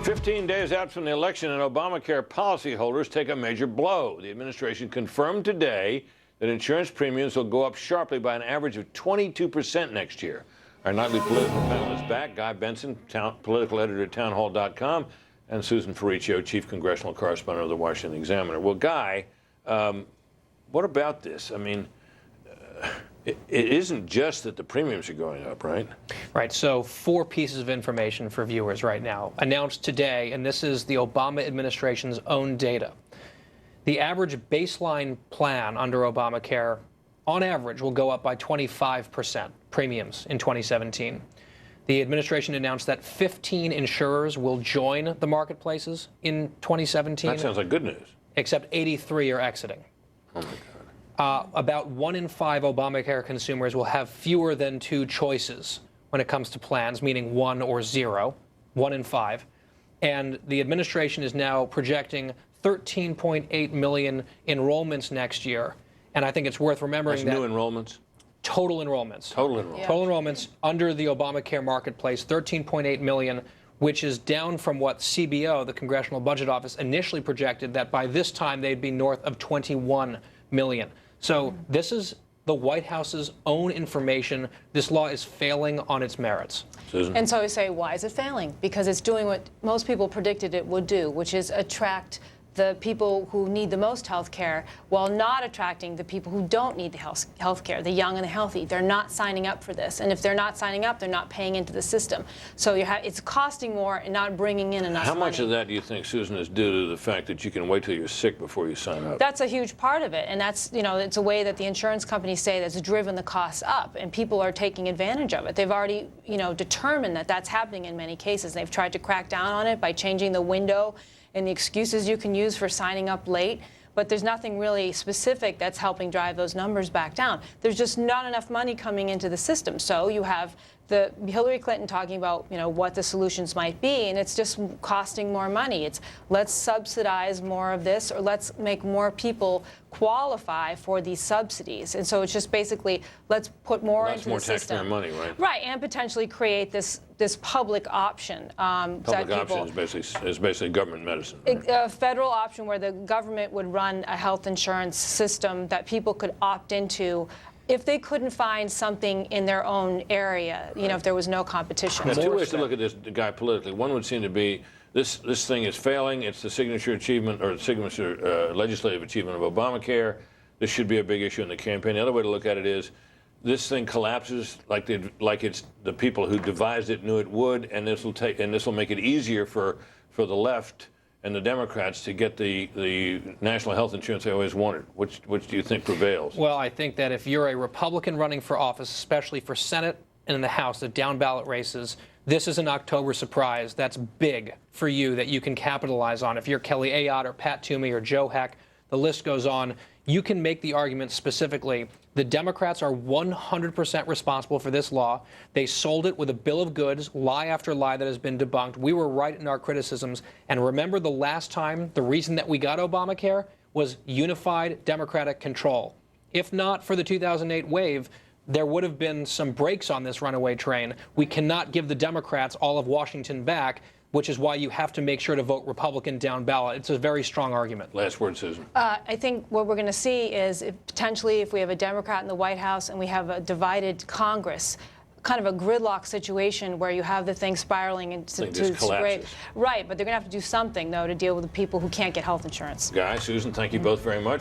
15 days out from the election, and Obamacare policyholders take a major blow. The administration confirmed today that insurance premiums will go up sharply by an average of 22% next year. Our nightly political panel is back. Guy Benson, political editor at townhall.com, and Susan Ferrechio, chief congressional correspondent of the Washington Examiner. Well, Guy, what about this? I mean, it isn't just that the premiums are going up, right? Right. So 4 pieces of information for viewers right now. Announced today, and this is the Obama administration's own data. The average baseline plan under Obamacare, on average, will go up by 25% premiums in 2017. The administration announced that 15 insurers will join the marketplaces in 2017. That sounds like good news. Except 83 are exiting. Oh, my God. About 1 in 5 Obamacare consumers will have fewer than 2 choices when it comes to plans, meaning 1 or 0, 1 in 5. And the administration is now projecting 13.8 million enrollments next year. And I think it's worth remembering That's that new enrollments? Total enrollments. Total enrollments. Yeah. Total enrollments under the Obamacare marketplace, 13.8 million, which is down from what CBO, the Congressional Budget Office, initially projected that by this time they'd be north of 21 million. So this is the White House's own information. This law is failing on its merits. Susan? And so we say, why is it failing? Because it's doing what most people predicted it would do, which is attract the people who need the most health care while not attracting the people who don't need the health care, the young and the healthy. They're not signing up for this. And if they're not signing up, they're not paying into the system. So it's costing more and not bringing in enough money. How much of that do you think, Susan, is due to the fact that you can wait till you're sick before you sign up? That's a huge part of it. And that's, it's a way that the insurance companies say that's driven the costs up. And people are taking advantage of it. They've already, determined that that's happening in many cases. They've tried to crack down on it by changing the window and the excuses you can use for signing up late, but there's nothing really specific that's helping drive those numbers back down. There's just not enough money coming into the system. So you have the Hillary Clinton talking about, what the solutions might be, and it's just costing more money. It's let's subsidize more of this, or let's make more people qualify for these subsidies. And so it's just basically let's put more into the system. That's more taxpayer money, right? Right, and potentially create this public option. Public option is basically government medicine. Right? A federal option where the government would run a health insurance system that people could opt into if they couldn't find something in their own area, if there was no competition. Now, 2 ways to look at this guy politically. One would seem to be this thing is failing. It's the signature achievement or the signature legislative achievement of Obamacare. This should be a big issue in the campaign. The other way to look at it is this thing collapses like it's the people who devised it knew it would, and this will make it easier for the left and the Democrats to get the national health insurance they always wanted. Which do you think prevails? Well, I think that if you're a Republican running for office, especially for Senate and in the House, the down-ballot races, this is an October surprise that's big for you that you can capitalize on. If you're Kelly Ayotte or Pat Toomey or Joe Heck, the list goes on. You can make the argument specifically the Democrats are 100% responsible for this law. They sold it with a bill of goods, lie after lie that has been debunked. We were right in our criticisms. And remember the last time, the reason that we got Obamacare was unified Democratic control. If not for the 2008 wave, there would have been some brakes on this runaway train. We cannot give the Democrats all of Washington back, which is why you have to make sure to vote Republican down ballot. It's a very strong argument. Last word, Susan. I think what we're going to see is potentially if we have a Democrat in the White House and we have a divided Congress, kind of a gridlock situation where you have the thing spiraling into great. Right, but they're going to have to do something, though, to deal with the people who can't get health insurance. Guy, Susan, thank you both very much.